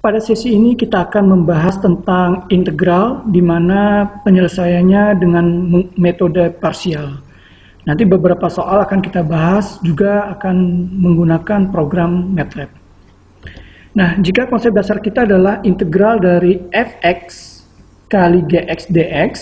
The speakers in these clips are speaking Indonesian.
Pada sesi ini kita akan membahas tentang integral, di mana penyelesaiannya dengan metode parsial. Nanti beberapa soal akan kita bahas juga akan menggunakan program MATLAB. Nah, jika konsep dasar kita adalah integral dari fx kali gx dx,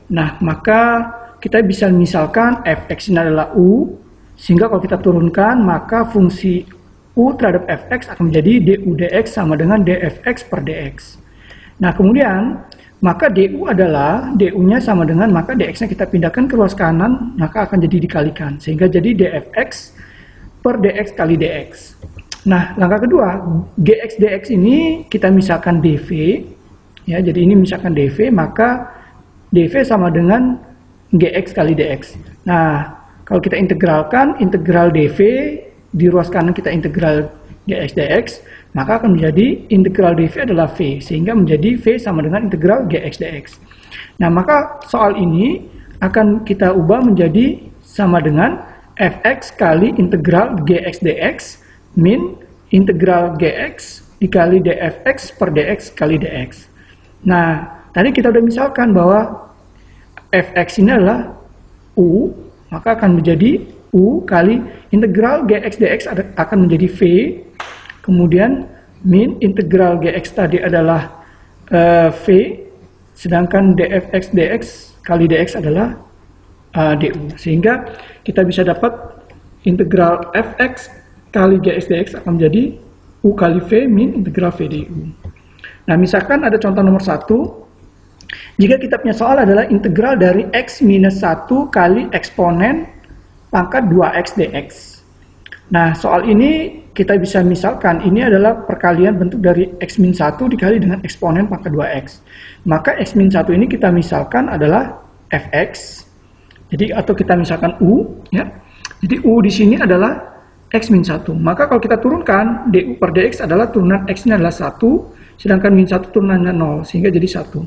nah maka kita bisa misalkan fx ini adalah u, sehingga kalau kita turunkan maka fungsi u terhadap fx akan menjadi du dx sama dengan dfx per dx. Nah kemudian maka du adalah du-nya sama dengan maka dx-nya kita pindahkan ke ruas kanan, maka akan jadi dikalikan sehingga jadi dfx per dx kali dx. Nah langkah kedua, gx dx ini kita misalkan dv, ya jadi ini misalkan dv, maka dv sama dengan gx kali dx. Nah kalau kita integralkan, integral dv di ruas kanan kita integral dx dx, maka akan menjadi integral dv adalah v, sehingga menjadi v sama dengan integral gx dx. Nah maka soal ini akan kita ubah menjadi sama dengan fx kali integral gx dx min integral gx dikali dfx per dx kali dx. Nah tadi kita udah misalkan bahwa fx ini adalah u, maka akan menjadi u kali integral gx dx akan menjadi v, kemudian min integral gx tadi adalah v, sedangkan dfx dx kali dx adalah du, sehingga kita bisa dapat integral fx kali gx dx akan menjadi u kali v min integral v du. Nah misalkan ada contoh nomor 1, jika kita punya soal adalah integral dari x minus 1 kali eksponen pangkat 2x dx. Nah soal ini kita bisa misalkan ini adalah perkalian bentuk dari x min 1 dikali dengan eksponen pangkat 2x. Maka x min 1 ini kita misalkan adalah fx. Jadi atau kita misalkan u, ya. Jadi u di sini adalah x min 1. Maka kalau kita turunkan du per dx adalah turunan x ini adalah 1, sedangkan min 1 turunannya 0, sehingga jadi 1.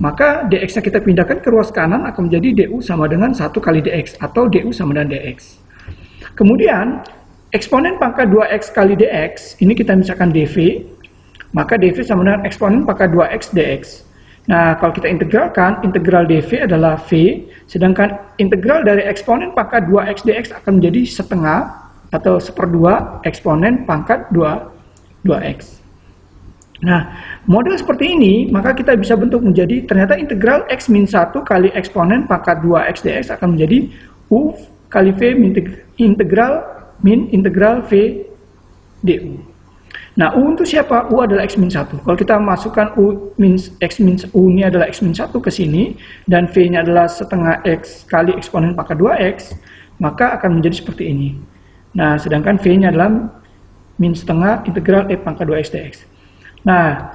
Maka dx-nya kita pindahkan ke ruas kanan akan menjadi du sama dengan 1 kali dx atau du sama dengan dx. Kemudian eksponen pangkat 2x kali dx ini kita misalkan dv, maka dv sama dengan eksponen pangkat 2x dx. Nah kalau kita integralkan, integral dv adalah v, sedangkan integral dari eksponen pangkat 2x dx akan menjadi setengah atau 1/2 eksponen pangkat 2x. Nah, model seperti ini, maka kita bisa bentuk menjadi ternyata integral x min 1 kali eksponen pangkat 2x dx akan menjadi u kali v integral min integral v du. Nah, u untuk siapa? U adalah x min 1. Kalau kita masukkan u ini adalah x min 1 ke sini, dan v-nya adalah setengah x kali eksponen pangkat 2x, maka akan menjadi seperti ini. Nah, sedangkan v-nya adalah min setengah integral e pangkat 2x dx. Nah,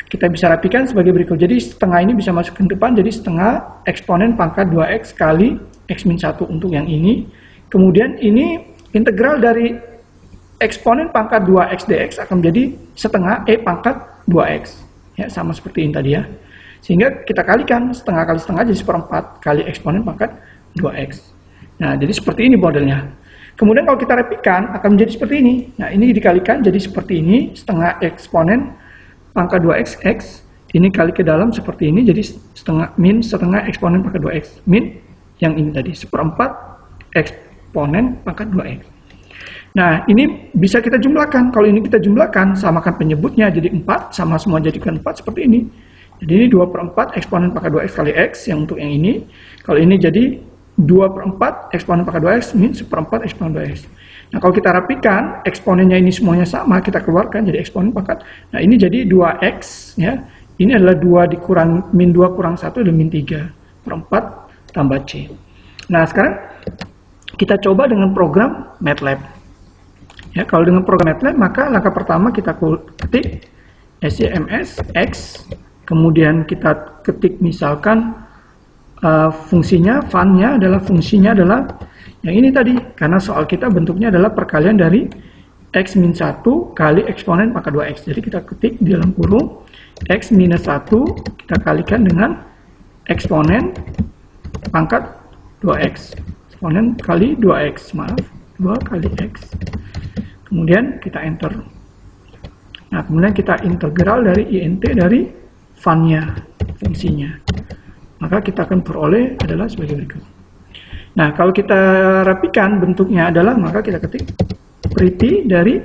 kita bisa rapikan sebagai berikut. Jadi setengah ini bisa masuk ke depan, jadi setengah eksponen pangkat 2x kali x min 1 untuk yang ini. Kemudian ini integral dari eksponen pangkat 2x dx akan menjadi setengah e pangkat 2x. Ya, sama seperti ini tadi ya. Sehingga kita kalikan setengah kali setengah jadi 1/4 kali eksponen pangkat 2x. Nah, jadi seperti ini modelnya. Kemudian kalau kita rapikan akan menjadi seperti ini. Nah, ini dikalikan jadi seperti ini, setengah eksponen pangkat 2x x, ini kali ke dalam seperti ini, jadi setengah eksponen pangkat 2x, min yang ini tadi, 1/4 eksponen pangkat 2x. Nah, ini bisa kita jumlahkan. Kalau ini kita jumlahkan, samakan penyebutnya jadi 4, sama semua jadikan 4 seperti ini. Jadi ini 2/4 eksponen pangkat 2x kali x, yang untuk yang ini. Kalau ini jadi 2/4 eksponen pangkat 2x min 1/4 eksponen 2x. Nah kalau kita rapikan, eksponennya ini semuanya sama, kita keluarkan jadi eksponen pangkat. Nah ini jadi 2x, ya. Ini adalah 2 dikurang, min 2 kurang 1 adalah min 3/4 tambah c. Nah sekarang kita coba dengan program MATLAB. Ya, kalau dengan program MATLAB, maka langkah pertama kita ketik scms x, kemudian kita ketik misalkan fungsinya, funnya adalah yang ini tadi, karena soal kita bentuknya adalah perkalian dari x min 1 kali eksponen pangkat 2x. Jadi kita ketik di dalam kurung x minus 1 kita kalikan dengan eksponen pangkat 2x. Eksponen kali 2x, maaf, 2 kali x. Kemudian kita enter. Nah, kemudian kita integral dari int dari fun-nya, fungsinya. Maka kita akan peroleh adalah sebagai berikut. Nah, kalau kita rapikan bentuknya adalah, maka kita ketik pretty dari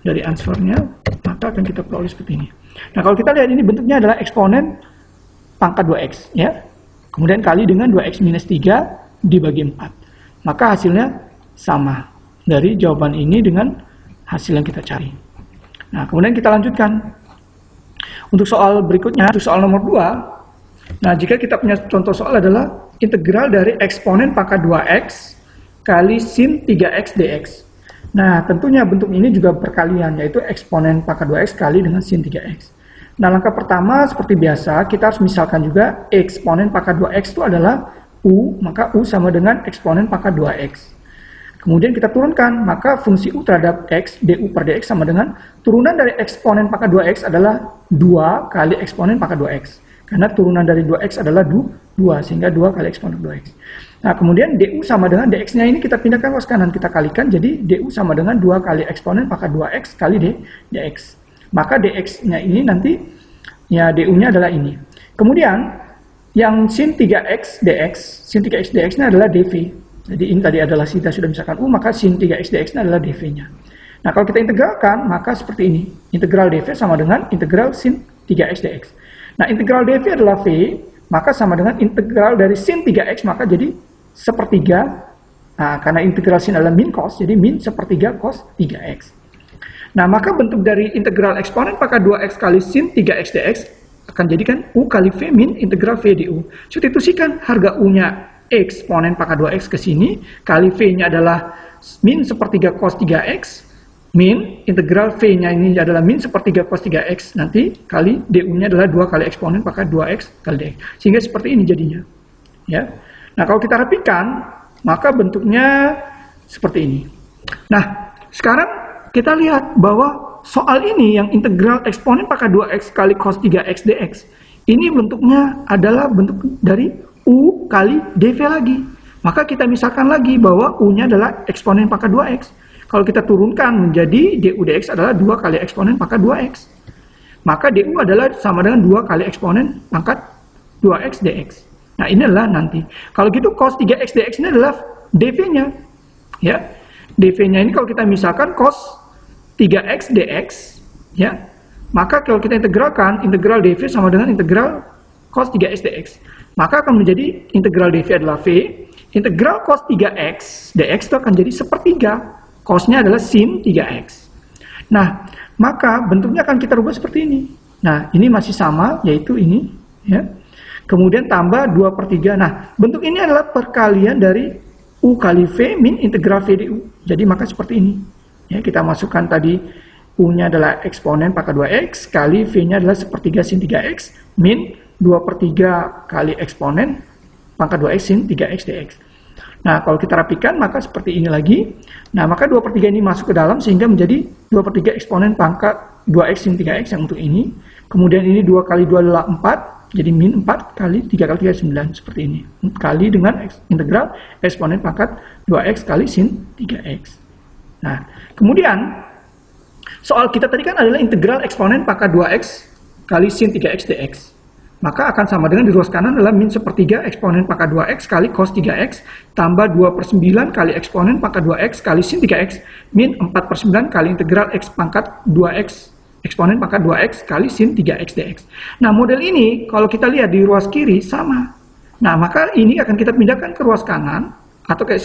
answer-nya, maka akan kita peroleh seperti ini. Nah, kalau kita lihat ini bentuknya adalah eksponen pangkat 2x, ya. Kemudian kali dengan 2x minus 3 dibagi 4. Maka hasilnya sama dari jawaban ini dengan hasil yang kita cari. Nah, kemudian kita lanjutkan. Untuk soal berikutnya, untuk soal nomor 2, nah jika kita punya contoh soal adalah integral dari eksponen pangkat 2x kali sin 3x dx. Nah, tentunya bentuk ini juga perkalian, yaitu eksponen pangkat 2x kali dengan sin 3x. Nah, langkah pertama seperti biasa, kita harus misalkan juga eksponen pangkat 2x itu adalah u, maka u sama dengan eksponen pangkat 2x. Kemudian kita turunkan, maka fungsi u terhadap x, du per dx sama dengan turunan dari eksponen pangkat 2x adalah 2 kali eksponen pangkat 2x. Karena turunan dari 2x adalah 2, sehingga 2 kali eksponen 2x. Nah, kemudian du sama dengan dx-nya ini kita pindahkan ke kanan, kita kalikan, jadi du sama dengan 2 kali eksponen pangkat 2x kali dx. Maka dx-nya ini nanti, ya du-nya adalah ini. Kemudian, yang sin 3x dx-nya adalah dv. Jadi ini tadi adalah kita sudah misalkan u, maka sin 3x dx-nya adalah dv-nya. Nah, kalau kita integralkan, maka seperti ini. Integral dv sama dengan integral sin 3x dx. Nah, integral dv adalah v, maka sama dengan integral dari sin 3x, maka jadi sepertiga. Nah, karena integral sin adalah min cos, jadi min sepertiga cos 3x. Nah, maka bentuk dari integral eksponen pangkat 2x kali sin 3x dx akan jadikan u kali v min integral v du. Substitusikan harga u-nya eksponen pangkat 2x ke sini, kali v-nya adalah min sepertiga cos 3x, min integral v-nya ini adalah min sepertiga cos 3x, nanti kali du-nya adalah 2 kali eksponen pangkat 2x kali dx. Sehingga seperti ini jadinya. Ya. Nah, kalau kita rapikan, maka bentuknya seperti ini. Nah, sekarang kita lihat bahwa soal ini yang integral eksponen pangkat 2x kali cos 3x dx, ini bentuknya adalah bentuk dari u kali dv lagi. Maka kita misalkan lagi bahwa u-nya adalah eksponen pangkat 2x. Kalau kita turunkan menjadi du dx adalah 2 kali eksponen pangkat 2x. Maka du adalah sama dengan 2 kali eksponen pangkat 2x dx. Nah, ini adalah nanti. Kalau gitu cos 3x dx ini adalah dv-nya. Ya. dv-nya ini kalau kita misalkan cos 3x dx, ya. Maka kalau kita integralkan, integral dv sama dengan integral cos 3x dx. Maka akan menjadi integral dv adalah v, integral cos 3x dx itu akan jadi sepertiga, cosnya adalah sin 3x. Nah, maka bentuknya akan kita rubah seperti ini. Nah, ini masih sama, yaitu ini, ya. Kemudian tambah 2/3. Nah, bentuk ini adalah perkalian dari u kali v min integral v du. Jadi maka seperti ini. Ya, kita masukkan tadi u-nya adalah eksponen pangkat 2x kali v-nya adalah sepertiga sin 3x min 2/3 kali eksponen pangkat 2x sin 3x dx. Nah, kalau kita rapikan, maka seperti ini lagi. Nah, maka 2/3 ini masuk ke dalam, sehingga menjadi 2/3 eksponen pangkat 2x sin 3x yang untuk ini. Kemudian ini 2 kali 2 adalah 4, jadi min 4 kali 3 kali 3, 9, seperti ini. Kali dengan integral eksponen pangkat 2x kali sin 3x. Nah, kemudian, soal kita tadi kan adalah integral eksponen pangkat 2x kali sin 3x dx. Maka akan sama dengan di ruas kanan adalah min sepertiga eksponen pangkat 2x kali cos 3x tambah 2/9 kali eksponen pangkat 2x kali sin 3x min 4/9 kali integral x pangkat 2x eksponen pangkat 2x kali sin 3x dx. Nah, model ini kalau kita lihat di ruas kiri sama. Nah, maka ini akan kita pindahkan ke ruas kanan, atau ke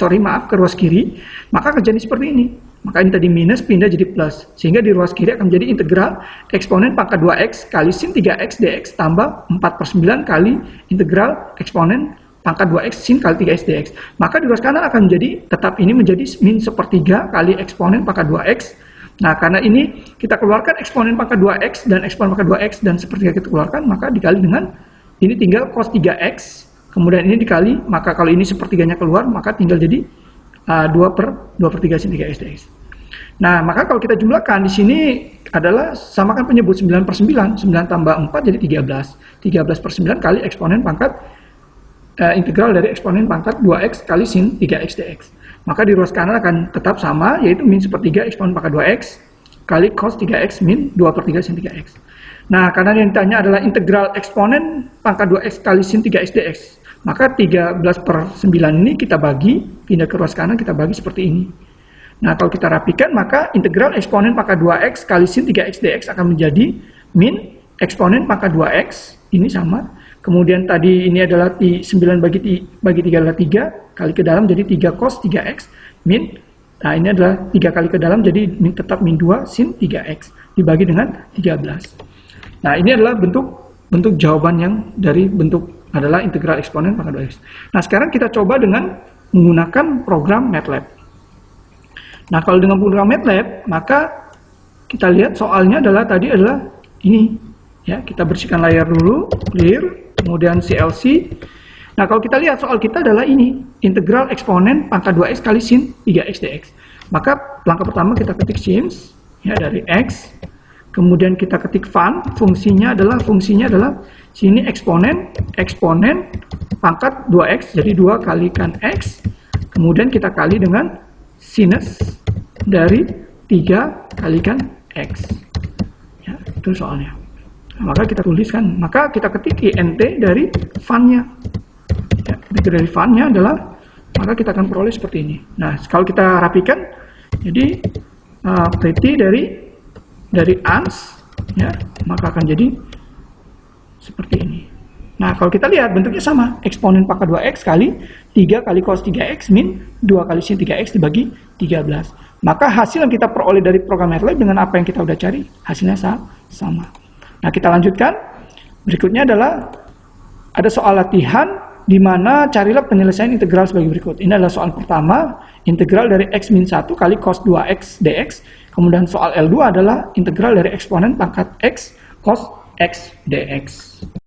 ruas kiri, maka akan jadi seperti ini. Maka ini tadi minus pindah jadi plus, sehingga di ruas kiri akan menjadi integral eksponen pangkat 2x kali sin 3x dx tambah 4/9 kali integral eksponen pangkat 2x sin kali 3x dx. Maka di ruas kanan akan menjadi, tetap ini menjadi min sepertiga kali eksponen pangkat 2x. Nah, karena ini kita keluarkan eksponen pangkat 2x dan eksponen pangkat 2x dan sepertiga kita keluarkan, maka dikali dengan ini tinggal cos 3x, kemudian ini dikali, maka kalau ini sepertiganya keluar, maka tinggal jadi 2/3 sin 3x dx. Nah, maka kalau kita jumlahkan di sini adalah samakan penyebut 9/9, 9 tambah 4 jadi 13. 13/9 kali eksponen pangkat integral dari eksponen pangkat 2x kali sin 3x dx. Maka di ruas kanan akan tetap sama, yaitu min sepertiga eksponen pangkat 2x kali cos 3x min 2/3 sin 3x. Nah, karena yang ditanya adalah integral eksponen pangkat 2x kali sin 3x dx. Maka 13/9 ini kita bagi, pindah ke ruas kanan kita bagi seperti ini. Nah, kalau kita rapikan, maka integral eksponen pangkat 2x kali sin 3x dx akan menjadi min eksponen pangkat 2x, ini sama. Kemudian tadi ini adalah 9 bagi 3 adalah 3, kali ke dalam jadi 3 cos 3x, min, nah ini adalah 3 kali ke dalam jadi min, tetap min 2 sin 3x, dibagi dengan 13. Nah, ini adalah bentuk jawaban yang dari bentuk adalah integral eksponen pangkat 2x. Nah, sekarang kita coba dengan menggunakan program MATLAB. Nah, kalau dengan program MATLAB, maka kita lihat soalnya tadi adalah ini. Ya, kita bersihkan layar dulu, clear, kemudian CLC. Nah, kalau kita lihat soal kita adalah ini, integral eksponen pangkat 2x kali sin 3x dx. Maka langkah pertama kita ketik sims, ya, dari x. Kemudian kita ketik fungsinya adalah sini eksponen pangkat 2x, jadi 2 kalikan x. Kemudian kita kali dengan sinus dari 3 kalikan x. Ya, itu soalnya. Nah, maka kita tuliskan, maka kita ketik int dari fun-nya. Ya, dari fun-nya adalah, maka kita akan peroleh seperti ini. Nah, kalau kita rapikan, jadi pretty dari ans, ya, maka akan jadi seperti ini. Nah, kalau kita lihat bentuknya sama, eksponen pangkat 2x kali 3 kali cos 3x min 2 kali sin 3x dibagi 13. Maka hasil yang kita peroleh dari program MATLAB dengan apa yang kita udah cari, hasilnya sama. Nah, kita lanjutkan. Berikutnya adalah ada soal latihan di mana carilah penyelesaian integral sebagai berikut. Ini adalah soal pertama, integral dari x min 1 kali cos 2x dx. Kemudian soal L2 adalah integral dari eksponen pangkat x cos x dx.